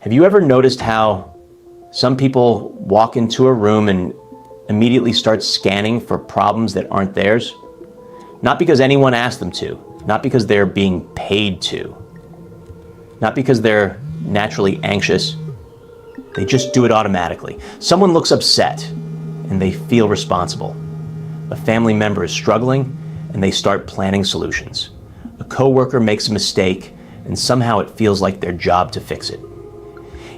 Have you ever noticed how some people walk into a room and immediately start scanning for problems that aren't theirs? Not because anyone asked them to, not because they're being paid to, not because they're naturally anxious. They just do it automatically. Someone looks upset and they feel responsible. A family member is struggling and they start planning solutions. A coworker makes a mistake and somehow it feels like their job to fix it.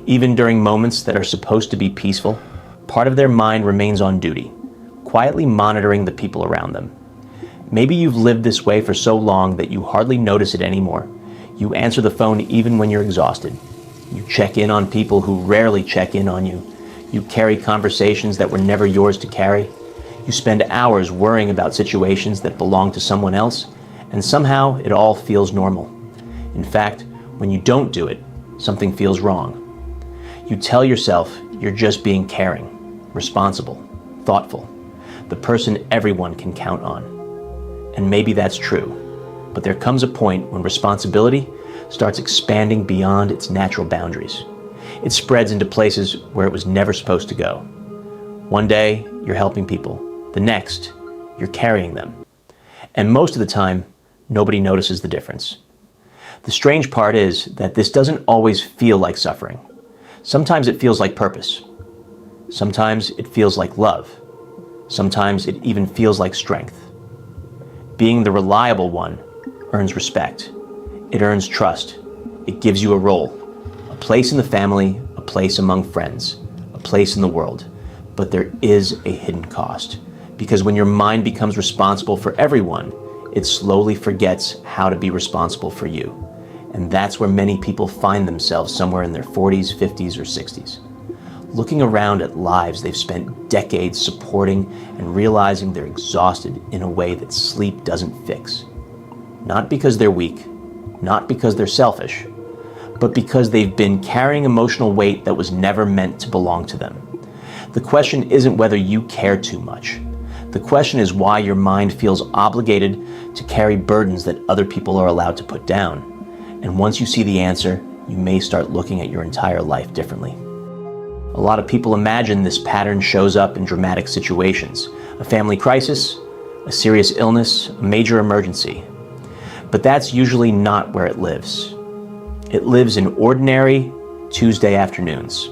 Even during moments that are supposed to be peaceful, part of their mind remains on duty, quietly monitoring the people around them. Maybe you've lived this way for so long that you hardly notice it anymore. You answer the phone even when you're exhausted. You check in on people who rarely check in on you. You carry conversations that were never yours to carry. You spend hours worrying about situations that belong to someone else, and somehow it all feels normal. In fact, when you don't do it, something feels wrong. You tell yourself you're just being caring, responsible, thoughtful, the person everyone can count on. And maybe that's true, but there comes a point when responsibility starts expanding beyond its natural boundaries. It spreads into places where it was never supposed to go. One day, you're helping people. The next, you're carrying them. And most of the time, nobody notices the difference. The strange part is that this doesn't always feel like suffering. Sometimes it feels like purpose. Sometimes it feels like love. Sometimes it even feels like strength. Being the reliable one earns respect. It earns trust. It gives you a role, a place in the family, a place among friends, a place in the world. But there is a hidden cost, because when your mind becomes responsible for everyone, it slowly forgets how to be responsible for you. And that's where many people find themselves somewhere in their 40s, 50s, or 60s. Looking around at lives they've spent decades supporting and realizing they're exhausted in a way that sleep doesn't fix. Not because they're weak, not because they're selfish, but because they've been carrying emotional weight that was never meant to belong to them. The question isn't whether you care too much. The question is why your mind feels obligated to carry burdens that other people are allowed to put down. And once you see the answer, you may start looking at your entire life differently. A lot of people imagine this pattern shows up in dramatic situations: a family crisis, a serious illness, a major emergency. But that's usually not where it lives. It lives in ordinary Tuesday afternoons.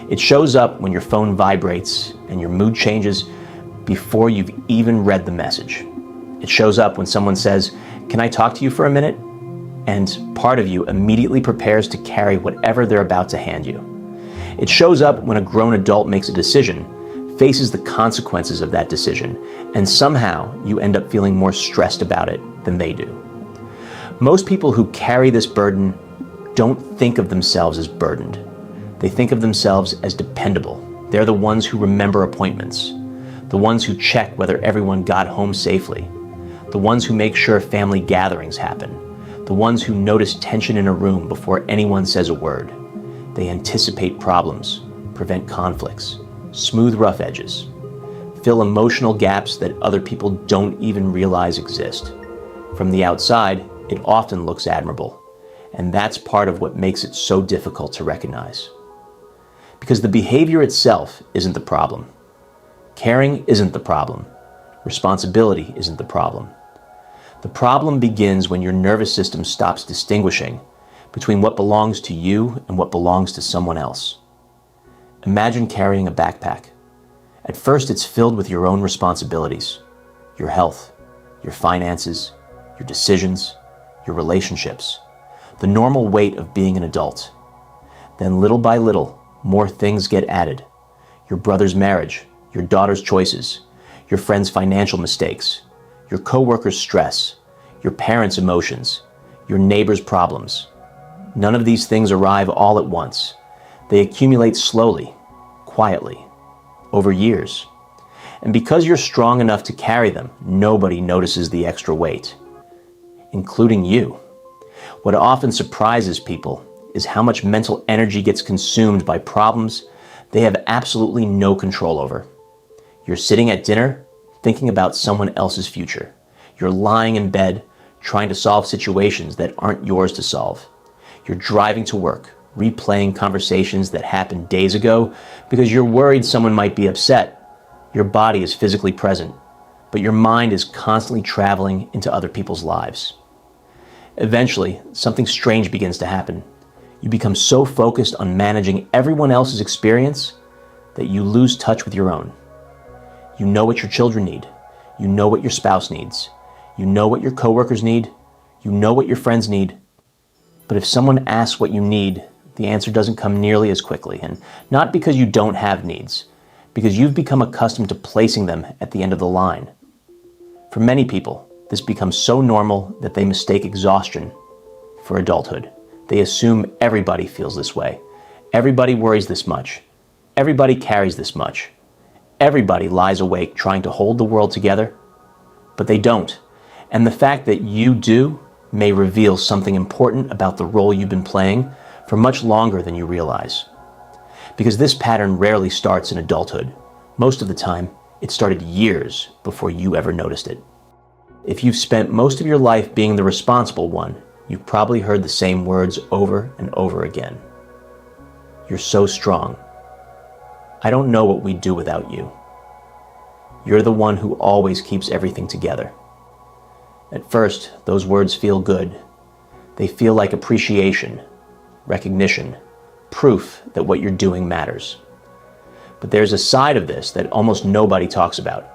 It shows up when your phone vibrates and your mood changes before you've even read the message. It shows up when someone says, "Can I talk to you for a minute?" And part of you immediately prepares to carry whatever they're about to hand you. It shows up when a grown adult makes a decision, faces the consequences of that decision, and somehow you end up feeling more stressed about it than they do. Most people who carry this burden don't think of themselves as burdened. They think of themselves as dependable. They're the ones who remember appointments, the ones who check whether everyone got home safely, the ones who make sure family gatherings happen, the ones who notice tension in a room before anyone says a word. They anticipate problems, prevent conflicts, smooth rough edges, fill emotional gaps that other people don't even realize exist. From the outside, it often looks admirable, and that's part of what makes it so difficult to recognize. Because the behavior itself isn't the problem. Caring isn't the problem. Responsibility isn't the problem. The problem begins when your nervous system stops distinguishing between what belongs to you and what belongs to someone else. Imagine carrying a backpack. At first, it's filled with your own responsibilities, your health, your finances, your decisions, your relationships, the normal weight of being an adult. Then little by little, more things get added. Your brother's marriage, your daughter's choices, your friend's financial mistakes, your coworker's stress, your parents' emotions, your neighbor's problems. None of these things arrive all at once. They accumulate slowly, quietly, over years. And because you're strong enough to carry them, nobody notices the extra weight, including you. What often surprises people is how much mental energy gets consumed by problems they have absolutely no control over. You're sitting at dinner, thinking about someone else's future. You're lying in bed, trying to solve situations that aren't yours to solve. You're driving to work, replaying conversations that happened days ago because you're worried someone might be upset. Your body is physically present, but your mind is constantly traveling into other people's lives. Eventually, something strange begins to happen. You become so focused on managing everyone else's experience that you lose touch with your own. You know what your children need. You know what your spouse needs. You know what your coworkers need. You know what your friends need. But if someone asks what you need, the answer doesn't come nearly as quickly, and not because you don't have needs, because you've become accustomed to placing them at the end of the line. For many people, this becomes so normal that they mistake exhaustion for adulthood. They assume everybody feels this way. Everybody worries this much. Everybody carries this much. Everybody lies awake trying to hold the world together, but they don't. And the fact that you do may reveal something important about the role you've been playing for much longer than you realize. Because this pattern rarely starts in adulthood. Most of the time, it started years before you ever noticed it. If you've spent most of your life being the responsible one, you've probably heard the same words over and over again. You're so strong. I don't know what we'd do without you. You're the one who always keeps everything together. At first, those words feel good. They feel like appreciation, recognition, proof that what you're doing matters. But there's a side of this that almost nobody talks about.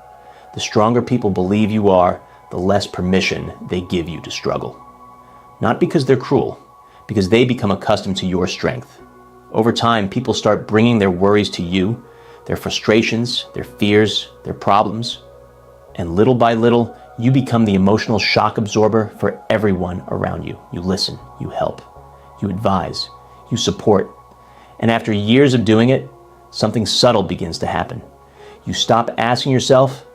The stronger people believe you are, the less permission they give you to struggle. Not because they're cruel, because they become accustomed to your strength. Over time, people start bringing their worries to you, their frustrations, their fears, their problems. And little by little, you become the emotional shock absorber for everyone around you. You listen, you help, you advise, you support. And after years of doing it, something subtle begins to happen. You stop asking yourself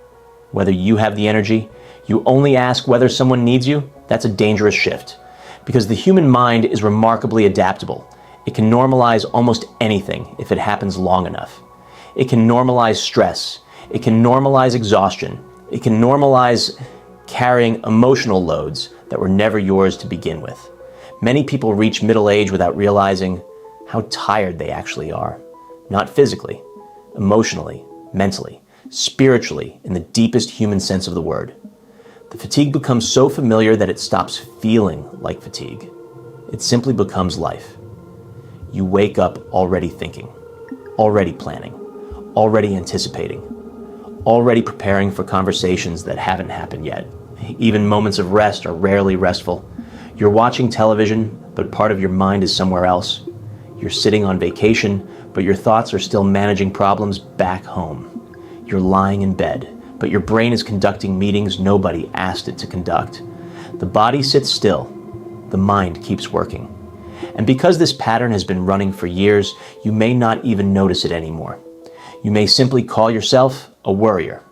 whether you have the energy. You only ask whether someone needs you. That's a dangerous shift, because the human mind is remarkably adaptable. It can normalize almost anything if it happens long enough. It can normalize stress. It can normalize exhaustion. It can normalize carrying emotional loads that were never yours to begin with. Many people reach middle age without realizing how tired they actually are. Not physically, emotionally, mentally, spiritually, in the deepest human sense of the word. The fatigue becomes so familiar that it stops feeling like fatigue. It simply becomes life. You wake up already thinking, already planning, already anticipating, already preparing for conversations that haven't happened yet. Even moments of rest are rarely restful. You're watching television, but part of your mind is somewhere else. You're sitting on vacation, but your thoughts are still managing problems back home. You're lying in bed, but your brain is conducting meetings nobody asked it to conduct. The body sits still. The mind keeps working. And because this pattern has been running for years, you may not even notice it anymore. You may simply call yourself a worrier,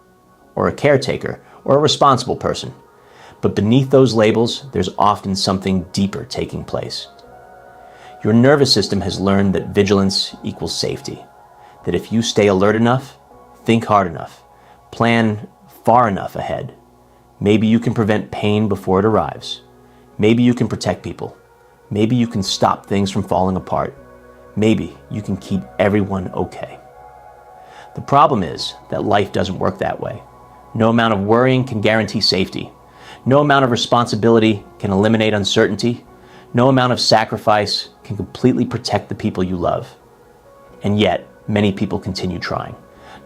or a caretaker, or a responsible person. But beneath those labels, there's often something deeper taking place. Your nervous system has learned that vigilance equals safety. That if you stay alert enough, think hard enough, plan far enough ahead, maybe you can prevent pain before it arrives. Maybe you can protect people. Maybe you can stop things from falling apart. Maybe you can keep everyone okay. The problem is that life doesn't work that way. No amount of worrying can guarantee safety. No amount of responsibility can eliminate uncertainty. No amount of sacrifice can completely protect the people you love. And yet, many people continue trying.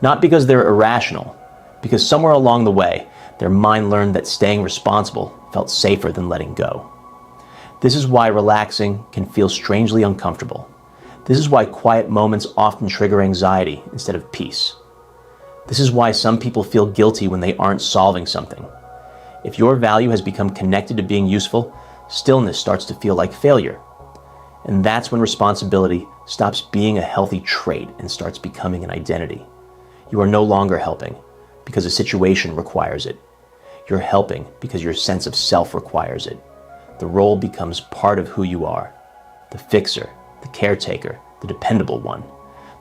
Not because they're irrational, because somewhere along the way, their mind learned that staying responsible felt safer than letting go. This is why relaxing can feel strangely uncomfortable. This is why quiet moments often trigger anxiety instead of peace. This is why some people feel guilty when they aren't solving something. If your value has become connected to being useful, stillness starts to feel like failure. And that's when responsibility stops being a healthy trait and starts becoming an identity. You are no longer helping because a situation requires it. You're helping because your sense of self requires it. The role becomes part of who you are. The fixer, the caretaker, the dependable one,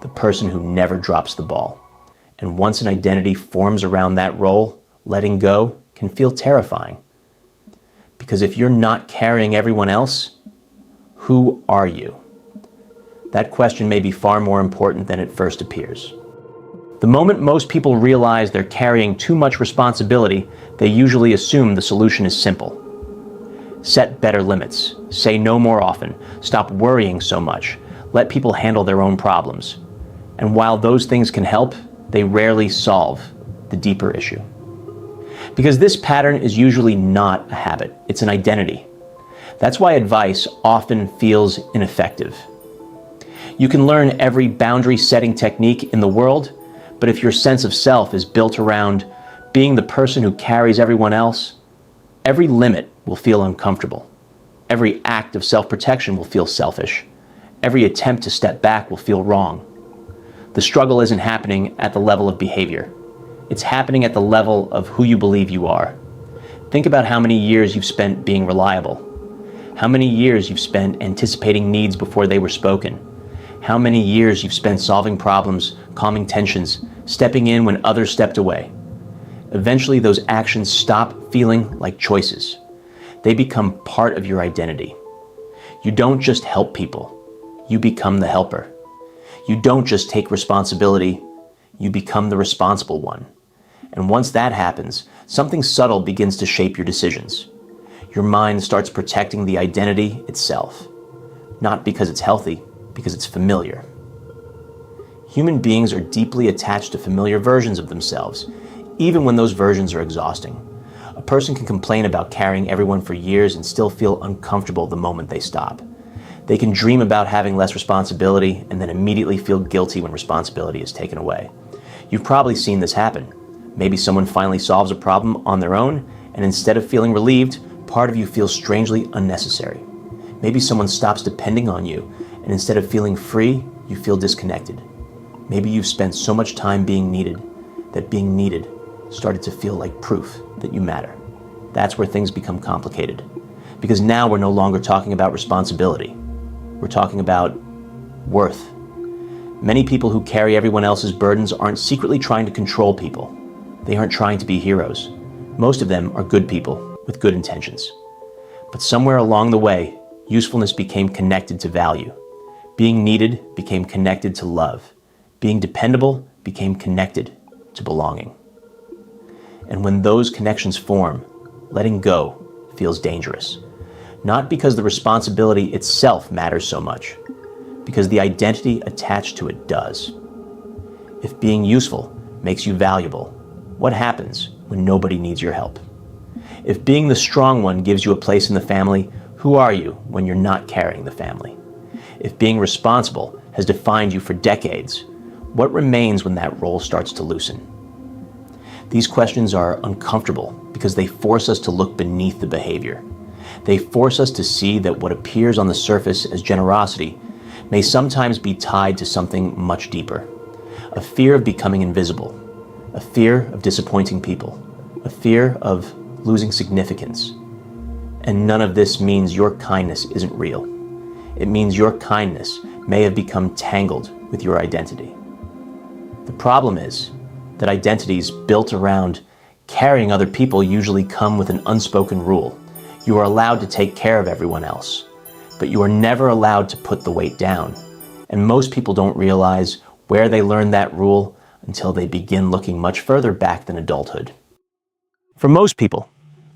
the person who never drops the ball. And once an identity forms around that role, letting go can feel terrifying. Because if you're not carrying everyone else, who are you? That question may be far more important than it first appears. The moment most people realize they're carrying too much responsibility, they usually assume the solution is simple. Set better limits. Say no more often. Stop worrying so much. Let people handle their own problems. And while those things can help, they rarely solve the deeper issue. Because this pattern is usually not a habit, it's an identity. That's why advice often feels ineffective. You can learn every boundary-setting technique in the world, but if your sense of self is built around being the person who carries everyone else, every limit will feel uncomfortable. Every act of self-protection will feel selfish. Every attempt to step back will feel wrong. The struggle isn't happening at the level of behavior. It's happening at the level of who you believe you are. Think about how many years you've spent being reliable. How many years you've spent anticipating needs before they were spoken. How many years you've spent solving problems, calming tensions, stepping in when others stepped away. Eventually, those actions stop feeling like choices. They become part of your identity. You don't just help people. You become the helper. You don't just take responsibility. You become the responsible one. And once that happens, something subtle begins to shape your decisions. Your mind starts protecting the identity itself. Not because it's healthy, because it's familiar. Human beings are deeply attached to familiar versions of themselves, even when those versions are exhausting. A person can complain about carrying everyone for years and still feel uncomfortable the moment they stop. They can dream about having less responsibility and then immediately feel guilty when responsibility is taken away. You've probably seen this happen. Maybe someone finally solves a problem on their own, and instead of feeling relieved, part of you feels strangely unnecessary. Maybe someone stops depending on you, and instead of feeling free, you feel disconnected. Maybe you've spent so much time being needed that being needed started to feel like proof that you matter. That's where things become complicated. Because now we're no longer talking about responsibility. We're talking about worth. Many people who carry everyone else's burdens aren't secretly trying to control people. They aren't trying to be heroes. Most of them are good people with good intentions. But somewhere along the way, usefulness became connected to value. Being needed became connected to love. Being dependable became connected to belonging. And when those connections form, letting go feels dangerous. Not because the responsibility itself matters so much, because the identity attached to it does. If being useful makes you valuable, what happens when nobody needs your help? If being the strong one gives you a place in the family, who are you when you're not carrying the family? If being responsible has defined you for decades, what remains when that role starts to loosen? These questions are uncomfortable because they force us to look beneath the behavior. They force us to see that what appears on the surface as generosity may sometimes be tied to something much deeper. A fear of becoming invisible, a fear of disappointing people, a fear of losing significance. And none of this means your kindness isn't real. It means your kindness may have become tangled with your identity. The problem is that identities built around carrying other people usually come with an unspoken rule. You are allowed to take care of everyone else, but you are never allowed to put the weight down. And most people don't realize where they learned that rule until they begin looking much further back than adulthood. For most people,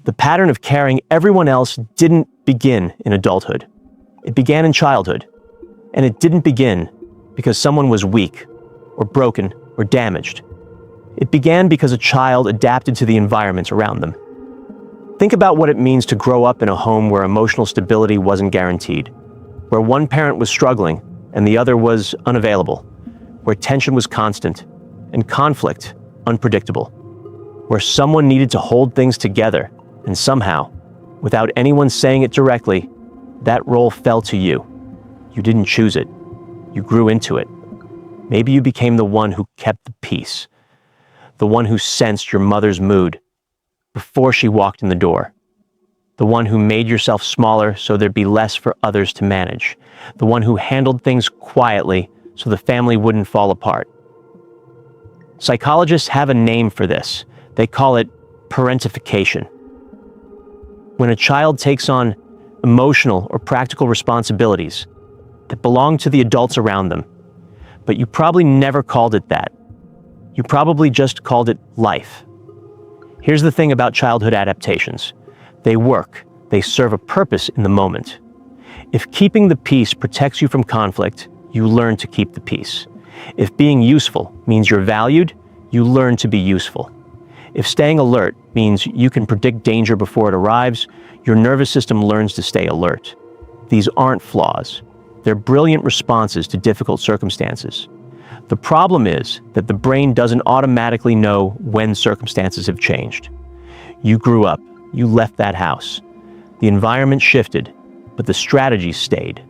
the pattern of carrying everyone else didn't begin in adulthood. It began in childhood, and it didn't begin because someone was weak, or broken, or damaged. It began because a child adapted to the environment around them. Think about what it means to grow up in a home where emotional stability wasn't guaranteed, where one parent was struggling and the other was unavailable, where tension was constant and conflict unpredictable, where someone needed to hold things together, and somehow, without anyone saying it directly, that role fell to you. You didn't choose it. You grew into it. Maybe you became the one who kept the peace, the one who sensed your mother's mood before she walked in the door, the one who made yourself smaller so there'd be less for others to manage, the one who handled things quietly so the family wouldn't fall apart. Psychologists have a name for this. They call it parentification. When a child takes on emotional or practical responsibilities, that belonged to the adults around them. But you probably never called it that. You probably just called it life. Here's the thing about childhood adaptations. They work. They serve a purpose in the moment. If keeping the peace protects you from conflict, you learn to keep the peace. If being useful means you're valued, you learn to be useful. If staying alert means you can predict danger before it arrives, your nervous system learns to stay alert. These aren't flaws. They're brilliant responses to difficult circumstances. The problem is that the brain doesn't automatically know when circumstances have changed. You grew up. You left that house. The environment shifted, but the strategies stayed.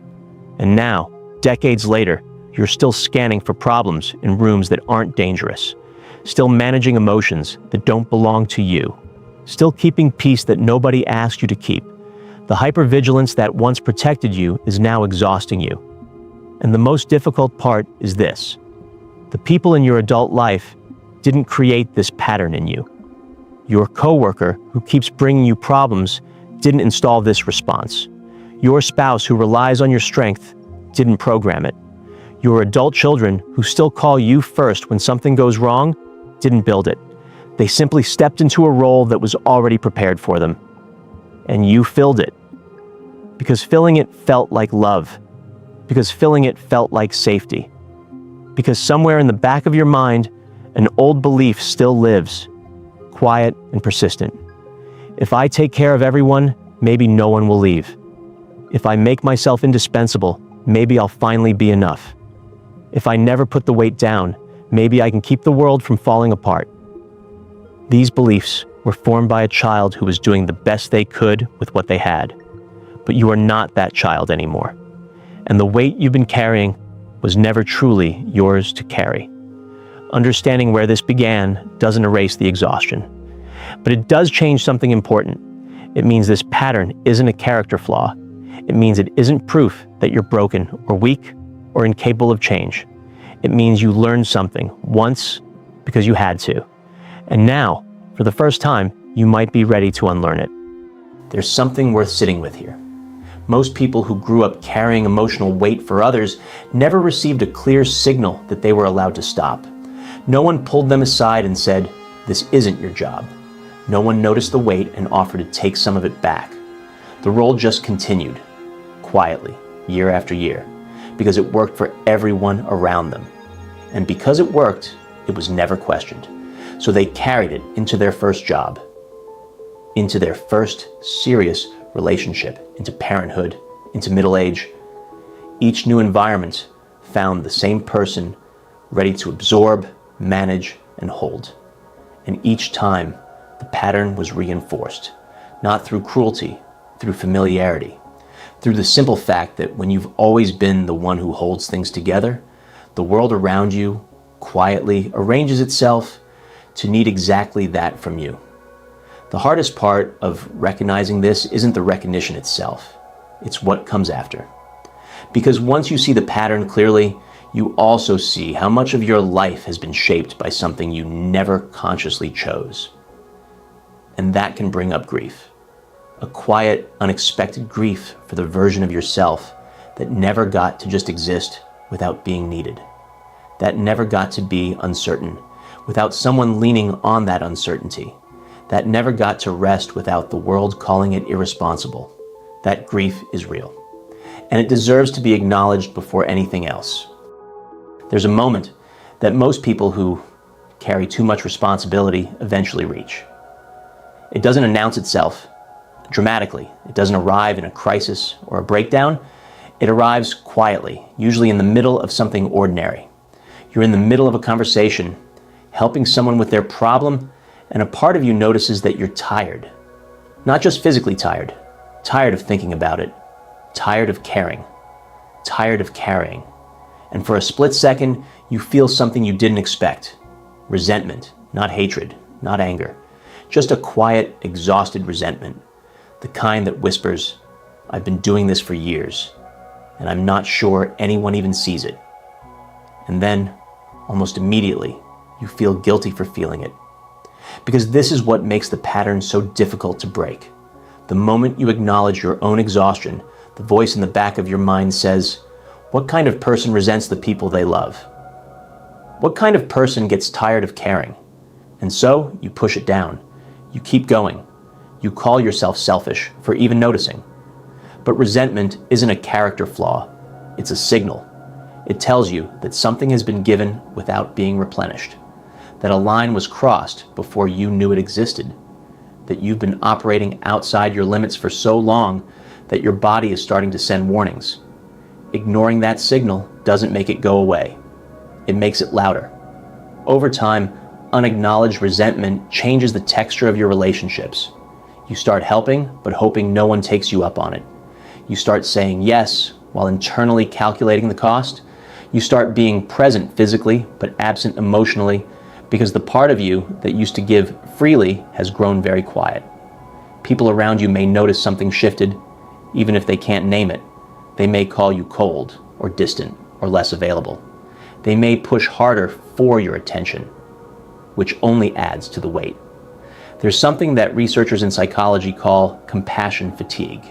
And now, decades later, you're still scanning for problems in rooms that aren't dangerous, still managing emotions that don't belong to you, still keeping peace that nobody asked you to keep. The hypervigilance that once protected you is now exhausting you. And the most difficult part is this. The people in your adult life didn't create this pattern in you. Your coworker who keeps bringing you problems didn't install this response. Your spouse who relies on your strength didn't program it. Your adult children who still call you first when something goes wrong didn't build it. They simply stepped into a role that was already prepared for them. And you filled it. Because filling it felt like love. Because filling it felt like safety. Because somewhere in the back of your mind, an old belief still lives, quiet and persistent. If I take care of everyone, maybe no one will leave. If I make myself indispensable, maybe I'll finally be enough. If I never put the weight down, maybe I can keep the world from falling apart. These beliefs were formed by a child who was doing the best they could with what they had. But you are not that child anymore. And the weight you've been carrying was never truly yours to carry. Understanding where this began doesn't erase the exhaustion. But it does change something important. It means this pattern isn't a character flaw. It means it isn't proof that you're broken or weak or incapable of change. It means you learned something once because you had to. And now, for the first time, you might be ready to unlearn it. There's something worth sitting with here. Most people who grew up carrying emotional weight for others never received a clear signal that they were allowed to stop. No one pulled them aside and said, "This isn't your job." No one noticed the weight and offered to take some of it back. The role just continued, quietly, year after year, because it worked for everyone around them. And because it worked, it was never questioned. So they carried it into their first job, into their first serious relationship, into parenthood, into middle age. Each new environment found the same person ready to absorb, manage, and hold. And each time, the pattern was reinforced, not through cruelty, through familiarity, through the simple fact that when you've always been the one who holds things together, the world around you quietly arranges itself to need exactly that from you. The hardest part of recognizing this isn't the recognition itself, it's what comes after. Because once you see the pattern clearly, you also see how much of your life has been shaped by something you never consciously chose. And that can bring up grief. A quiet, unexpected grief for the version of yourself that never got to just exist without being needed. That never got to be uncertain without someone leaning on that uncertainty. That never got to rest without the world calling it irresponsible. That grief is real. And it deserves to be acknowledged before anything else. There's a moment that most people who carry too much responsibility eventually reach. It doesn't announce itself dramatically. It doesn't arrive in a crisis or a breakdown. It arrives quietly, usually in the middle of something ordinary. You're in the middle of a conversation, helping someone with their problem, and a part of you notices that you're tired. Not just physically tired, tired of thinking about it, tired of caring, tired of carrying. And for a split second, you feel something you didn't expect. Resentment, not hatred, not anger. Just a quiet, exhausted resentment. The kind that whispers, "I've been doing this for years, and I'm not sure anyone even sees it." And then, almost immediately, you feel guilty for feeling it. Because this is what makes the pattern so difficult to break. The moment you acknowledge your own exhaustion, the voice in the back of your mind says, What kind of person resents the people they love? What kind of person gets tired of caring? And so you push it down. You keep going. You call yourself selfish for even noticing. But resentment isn't a character flaw. It's a signal. It tells you that something has been given without being replenished, that a line was crossed before you knew it existed, that you've been operating outside your limits for so long that your body is starting to send warnings. Ignoring that signal doesn't make it go away. It makes it louder. Over time, unacknowledged resentment changes the texture of your relationships. You start helping, but hoping no one takes you up on it. You start saying yes while internally calculating the cost. You start being present physically, but absent emotionally, because the part of you that used to give freely has grown very quiet. People around you may notice something shifted, even if they can't name it. They may call you cold, or distant, or less available. They may push harder for your attention, which only adds to the weight. There's something that researchers in psychology call compassion fatigue.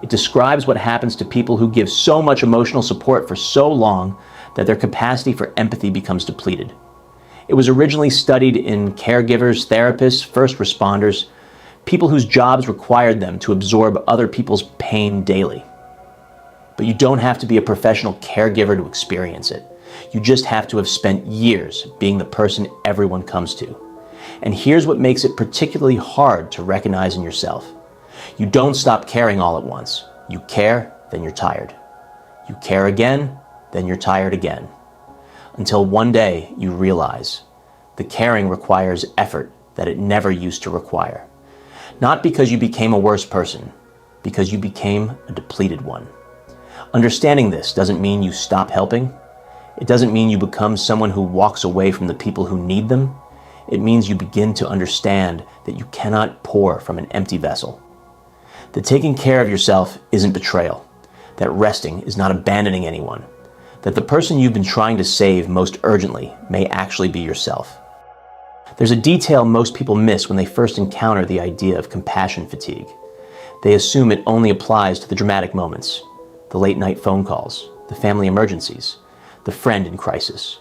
It describes what happens to people who give so much emotional support for so long that their capacity for empathy becomes depleted. It was originally studied in caregivers, therapists, first responders, people whose jobs required them to absorb other people's pain daily. But you don't have to be a professional caregiver to experience it. You just have to have spent years being the person everyone comes to. And here's what makes it particularly hard to recognize in yourself. You don't stop caring all at once. You care, then you're tired. You care again, then you're tired again. Until one day you realize the caring requires effort that it never used to require. Not because you became a worse person, because you became a depleted one. Understanding this doesn't mean you stop helping. It doesn't mean you become someone who walks away from the people who need them. It means you begin to understand that you cannot pour from an empty vessel. That taking care of yourself isn't betrayal. That resting is not abandoning anyone. That the person you've been trying to save most urgently may actually be yourself. There's a detail most people miss when they first encounter the idea of compassion fatigue. They assume it only applies to the dramatic moments, the late-night phone calls, the family emergencies, the friend in crisis.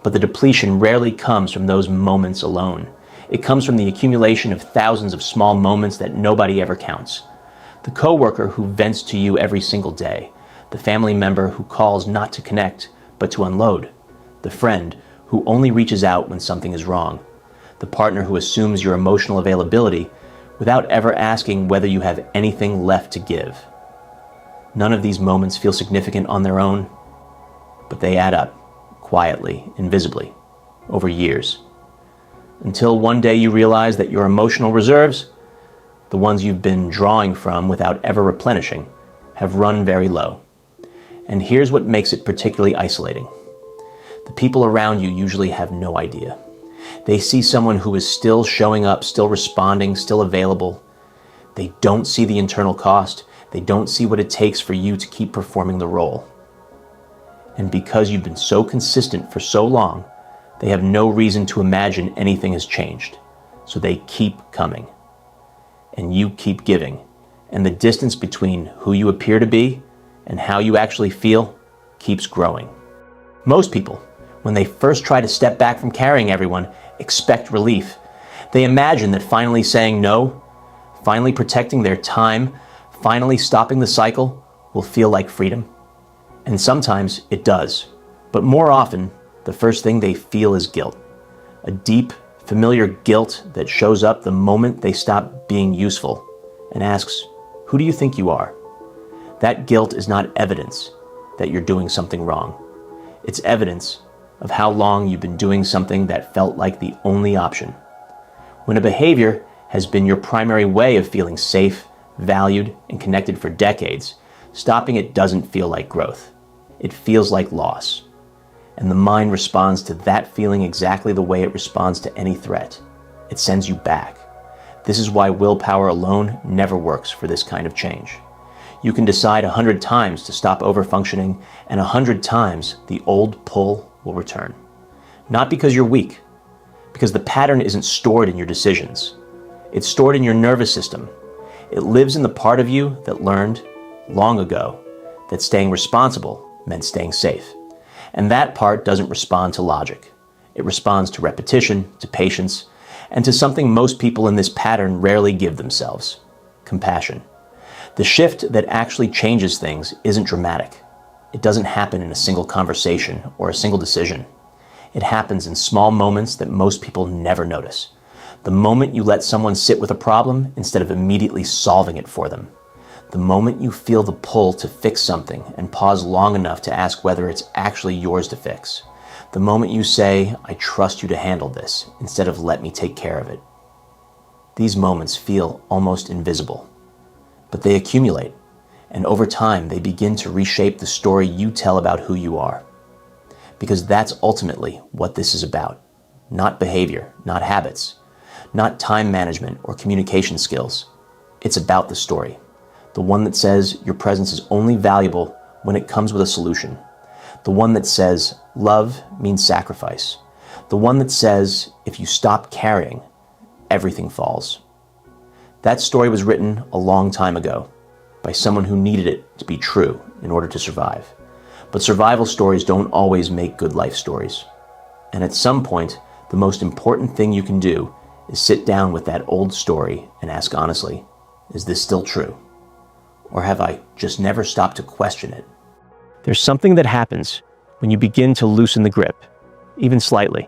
But the depletion rarely comes from those moments alone. It comes from the accumulation of thousands of small moments that nobody ever counts. The coworker who vents to you every single day, the family member who calls not to connect, but to unload, the friend who only reaches out when something is wrong, the partner who assumes your emotional availability without ever asking whether you have anything left to give. None of these moments feel significant on their own, but they add up, quietly, invisibly, over years. Until one day you realize that your emotional reserves, the ones you've been drawing from without ever replenishing, have run very low. And here's what makes it particularly isolating. The people around you usually have no idea. They see someone who is still showing up, still responding, still available. They don't see the internal cost. They don't see what it takes for you to keep performing the role. And because you've been so consistent for so long, they have no reason to imagine anything has changed. So they keep coming. And you keep giving. And the distance between who you appear to be and how you actually feel keeps growing. Most people, when they first try to step back from carrying everyone, expect relief. They imagine that finally saying no, finally protecting their time, finally stopping the cycle will feel like freedom. And sometimes it does. But more often, the first thing they feel is guilt. A deep, familiar guilt that shows up the moment they stop being useful and asks, "Who do you think you are?" That guilt is not evidence that you're doing something wrong. It's evidence of how long you've been doing something that felt like the only option. When a behavior has been your primary way of feeling safe, valued, and connected for decades, stopping it doesn't feel like growth. It feels like loss. And the mind responds to that feeling exactly the way it responds to any threat. It sends you back. This is why willpower alone never works for this kind of change. You can decide 100 times to stop overfunctioning, and 100 times the old pull will return. Not because you're weak, because the pattern isn't stored in your decisions. It's stored in your nervous system. It lives in the part of you that learned, long ago, that staying responsible meant staying safe. And that part doesn't respond to logic. It responds to repetition, to patience, and to something most people in this pattern rarely give themselves: compassion. The shift that actually changes things isn't dramatic. It doesn't happen in a single conversation or a single decision. It happens in small moments that most people never notice. The moment you let someone sit with a problem instead of immediately solving it for them. The moment you feel the pull to fix something and pause long enough to ask whether it's actually yours to fix. The moment you say, "I trust you to handle this," instead of "let me take care of it." These moments feel almost invisible, but they accumulate, and over time they begin to reshape the story you tell about who you are. Because that's ultimately what this is about. Not behavior, not habits, not time management or communication skills. It's about the story. The one that says your presence is only valuable when it comes with a solution. The one that says love means sacrifice. The one that says if you stop caring, everything falls. That story was written a long time ago by someone who needed it to be true in order to survive. But survival stories don't always make good life stories. And at some point, the most important thing you can do is sit down with that old story and ask honestly, is this still true? Or have I just never stopped to question it? There's something that happens when you begin to loosen the grip, even slightly.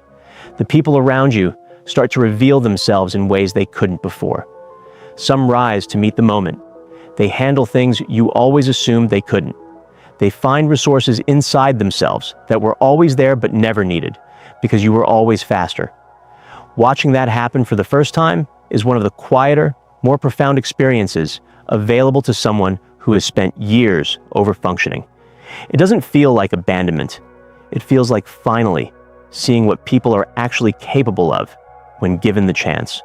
The people around you start to reveal themselves in ways they couldn't before. Some rise to meet the moment. They handle things you always assumed they couldn't. They find resources inside themselves that were always there but never needed, because you were always faster. Watching that happen for the first time is one of the quieter, more profound experiences available to someone who has spent years over-functioning. It doesn't feel like abandonment. It feels like finally seeing what people are actually capable of when given the chance.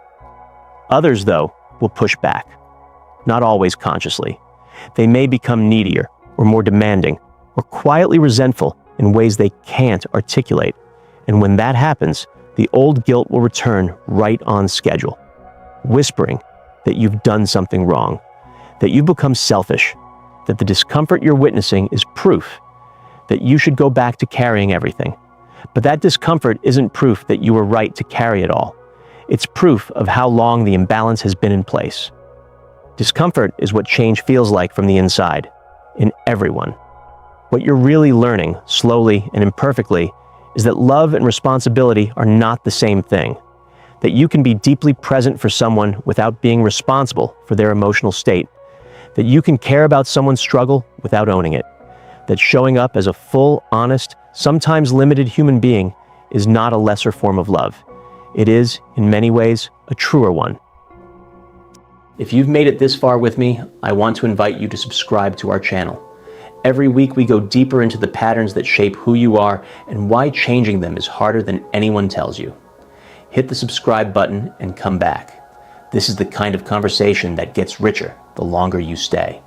Others, though, will push back. Not always consciously. They may become needier or more demanding or quietly resentful in ways they can't articulate. And when that happens, the old guilt will return right on schedule, whispering that you've done something wrong, that you've become selfish, that the discomfort you're witnessing is proof that you should go back to carrying everything. But that discomfort isn't proof that you were right to carry it all. It's proof of how long the imbalance has been in place. Discomfort is what change feels like from the inside, in everyone. What you're really learning, slowly and imperfectly, is that love and responsibility are not the same thing. That you can be deeply present for someone without being responsible for their emotional state. That you can care about someone's struggle without owning it. That showing up as a full, honest, sometimes limited human being is not a lesser form of love. It is, in many ways, a truer one. If you've made it this far with me, I want to invite you to subscribe to our channel. Every week we go deeper into the patterns that shape who you are and why changing them is harder than anyone tells you. Hit the subscribe button and come back. This is the kind of conversation that gets richer the longer you stay.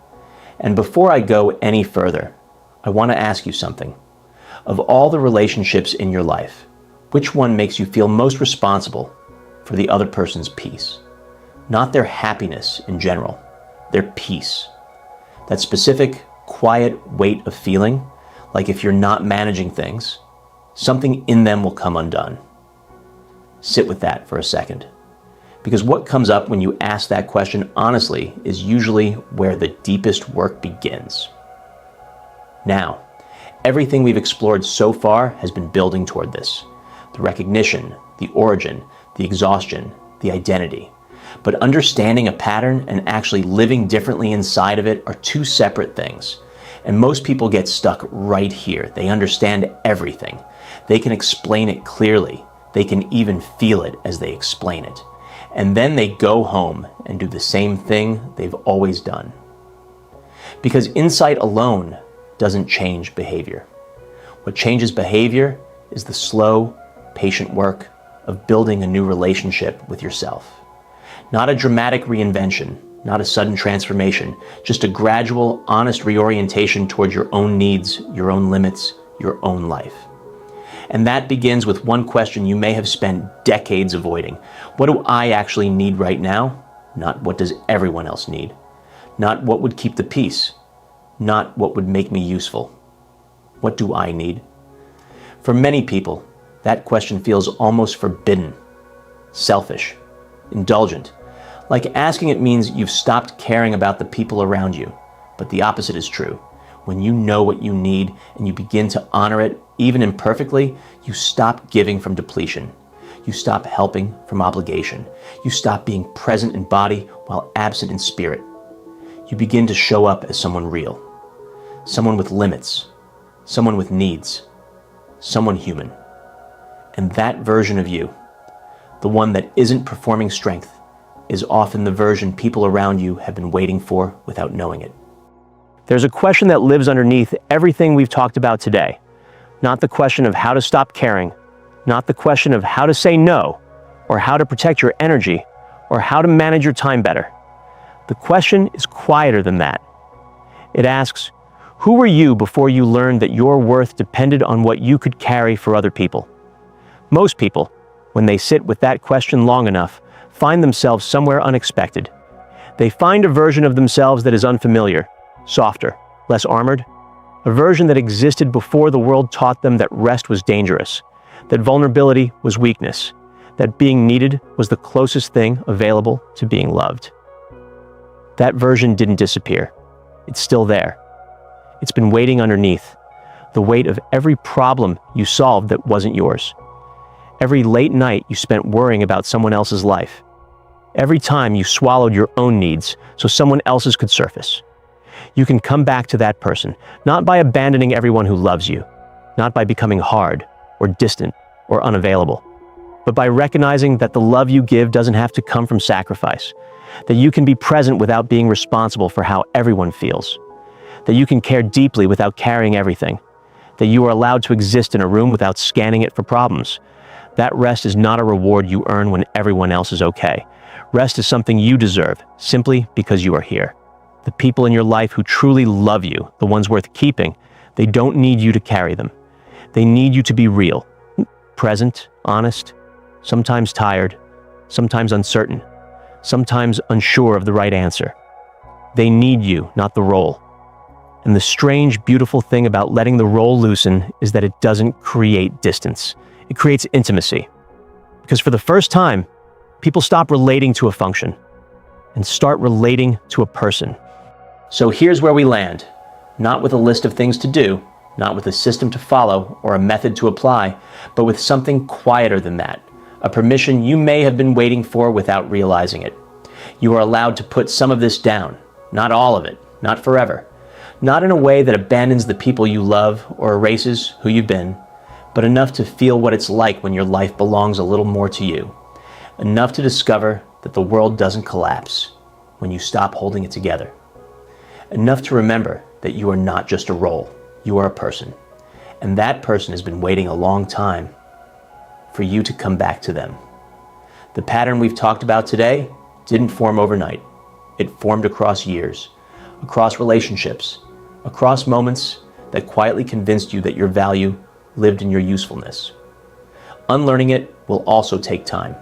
And before I go any further, I want to ask you something. Of all the relationships in your life, which one makes you feel most responsible for the other person's peace? Not their happiness in general, their peace. That specific, quiet weight of feeling, like if you're not managing things, something in them will come undone. Sit with that for a second. Because what comes up when you ask that question honestly is usually where the deepest work begins. Now, everything we've explored so far has been building toward this. The recognition, the origin, the exhaustion, the identity. But understanding a pattern and actually living differently inside of it are two separate things. And most people get stuck right here. They understand everything. They can explain it clearly. They can even feel it as they explain it. And then they go home and do the same thing they've always done. Because insight alone doesn't change behavior. What changes behavior is the slow, patient work of building a new relationship with yourself. Not a dramatic reinvention, not a sudden transformation, just a gradual, honest reorientation towards your own needs, your own limits, your own life. And that begins with one question you may have spent decades avoiding. What do I actually need right now? Not what does everyone else need. Not what would keep the peace. Not what would make me useful. What do I need? For many people, that question feels almost forbidden, selfish, indulgent. Like asking it means you've stopped caring about the people around you. But the opposite is true. When you know what you need and you begin to honor it, even imperfectly, you stop giving from depletion. You stop helping from obligation. You stop being present in body while absent in spirit. You begin to show up as someone real, someone with limits, someone with needs, someone human. And that version of you, the one that isn't performing strength, is often the version people around you have been waiting for without knowing it. There's a question that lives underneath everything we've talked about today. Not the question of how to stop caring, not the question of how to say no, or how to protect your energy, or how to manage your time better. The question is quieter than that. It asks, who were you before you learned that your worth depended on what you could carry for other people? Most people, when they sit with that question long enough, find themselves somewhere unexpected. They find a version of themselves that is unfamiliar, softer, less armored, a version that existed before the world taught them that rest was dangerous, that vulnerability was weakness, that being needed was the closest thing available to being loved. That version didn't disappear. It's still there. It's been waiting underneath, the weight of every problem you solved that wasn't yours. Every late night you spent worrying about someone else's life. Every time you swallowed your own needs so someone else's could surface. You can come back to that person, not by abandoning everyone who loves you, not by becoming hard or distant or unavailable, but by recognizing that the love you give doesn't have to come from sacrifice, that you can be present without being responsible for how everyone feels, that you can care deeply without carrying everything, that you are allowed to exist in a room without scanning it for problems. That rest is not a reward you earn when everyone else is okay. Rest is something you deserve simply because you are here. The people in your life who truly love you, the ones worth keeping, they don't need you to carry them. They need you to be real, present, honest, sometimes tired, sometimes uncertain, sometimes unsure of the right answer. They need you, not the role. And the strange, beautiful thing about letting the role loosen is that it doesn't create distance. It creates intimacy. Because for the first time, people stop relating to a function and start relating to a person. So here's where we land. Not with a list of things to do, not with a system to follow or a method to apply, but with something quieter than that. A permission you may have been waiting for without realizing it. You are allowed to put some of this down. Not all of it. Not forever. Not in a way that abandons the people you love or erases who you've been, but enough to feel what it's like when your life belongs a little more to you. Enough to discover that the world doesn't collapse when you stop holding it together. Enough to remember that you are not just a role, you are a person. And that person has been waiting a long time for you to come back to them. The pattern we've talked about today didn't form overnight. It formed across years, across relationships, across moments that quietly convinced you that your value lived in your usefulness. Unlearning it will also take time.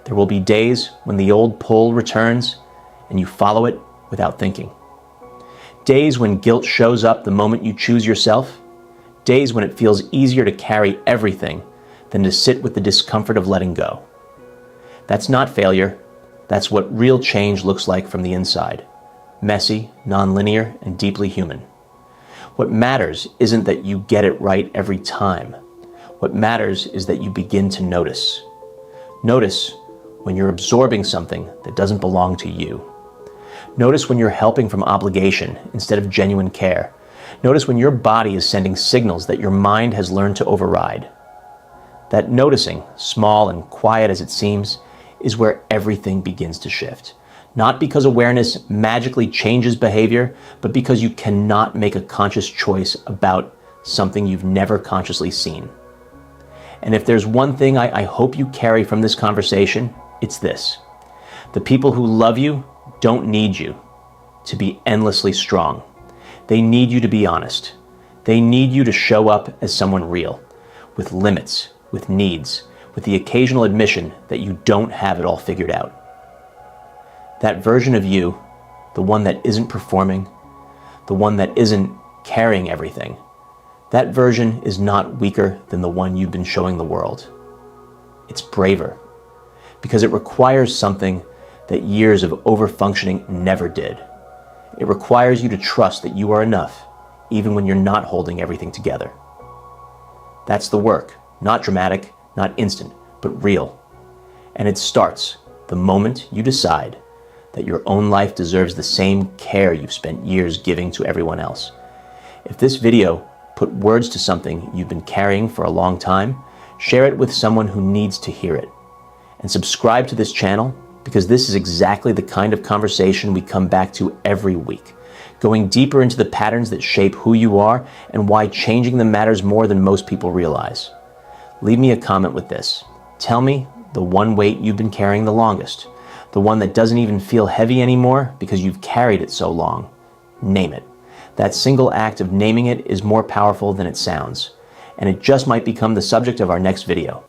There will be days when the old pull returns and you follow it without thinking. Days when guilt shows up the moment you choose yourself. Days when it feels easier to carry everything than to sit with the discomfort of letting go. That's not failure. That's what real change looks like from the inside. Messy, nonlinear, and deeply human. What matters isn't that you get it right every time. What matters is that you begin to notice. Notice when you're absorbing something that doesn't belong to you. Notice when you're helping from obligation instead of genuine care. Notice when your body is sending signals that your mind has learned to override. That noticing, small and quiet as it seems, is where everything begins to shift. Not because awareness magically changes behavior, but because you cannot make a conscious choice about something you've never consciously seen. And if there's one thing I hope you carry from this conversation, it's this. The people who love you don't need you to be endlessly strong. They need you to be honest. They need you to show up as someone real, with limits, with needs, with the occasional admission that you don't have it all figured out. That version of you, the one that isn't performing, the one that isn't carrying everything, That version is not weaker than the one you've been showing the world. It's braver, because it requires something that years of overfunctioning never did. It requires you to trust that you are enough, even when you're not holding everything together. That's the work, not dramatic, not instant, but real. And it starts the moment you decide that your own life deserves the same care you've spent years giving to everyone else. If this video put words to something you've been carrying for a long time, share it with someone who needs to hear it. And subscribe to this channel, because this is exactly the kind of conversation we come back to every week, going deeper into the patterns that shape who you are and why changing them matters more than most people realize. Leave me a comment with this. Tell me the one weight you've been carrying the longest, the one that doesn't even feel heavy anymore because you've carried it so long. Name it. That single act of naming it is more powerful than it sounds, and it just might become the subject of our next video.